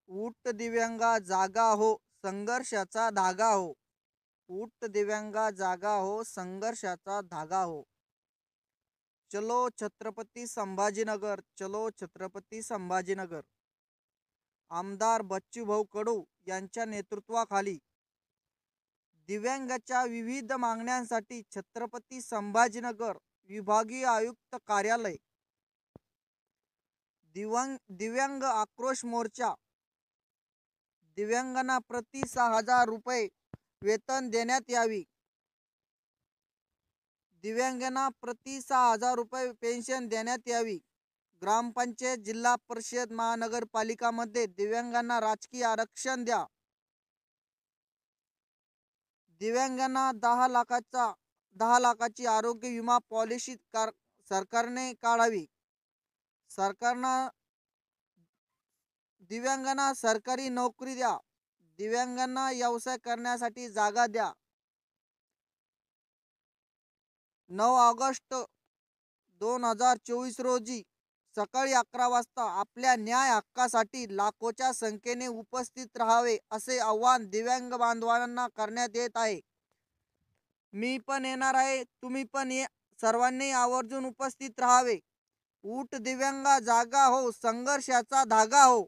ऊट दिव्यांगा जागा हो, संघर्षाचा धागा हो. ऊट दिव्यांगा जागा हो, संघर्षाचा धागा हो. चलो छत्रपती संभाजीनगर, चलो छत्रपती संभाजीनगर. आमदार बच्चूभाऊ कडू यांच्या नेतृत्वाखाली दिव्यांगाच्या विविध मागण्यांसाठी छत्रपती संभाजीनगर विभागीय आयुक्त कार्यालय, दिव्यांग आक्रोश मोर्चा. दिव्यांगांना प्रति 6,000 रुपये वेतन देण्यात यावी. दिव्यांगांना प्रति 6,000 रुपये पेन्शन देण्यात यावी. ग्रामपंचायत, जिल्हा परिषद, महानगरपालिकामध्ये दिव्यांगांना राजकीय आरक्षण द्या. दिव्यांगांना 10 लाखाची आरोग्य विमा पॉलिसी सरकारने काढावी. सरकारनं दिव्यांगांना सरकारी नोकरी द्या. दिव्यांगांना व्यवसाय करण्यासाठी जागा द्या. 9 ऑगस्ट 2024 रोजी सकाळी 11 वाजता आपल्या न्याय हक्कासाठी लाखोच्या संख्येने उपस्थित राहावे असे आवाहन दिव्यांग बांधवांना करण्यात येत आहे. मी पण येणार आहे, तुम्ही पण सर्वांनी आवर्जून उपस्थित राहावे. ऊट दिव्यांगा जागा हो, संघर्षाचा धागा हो.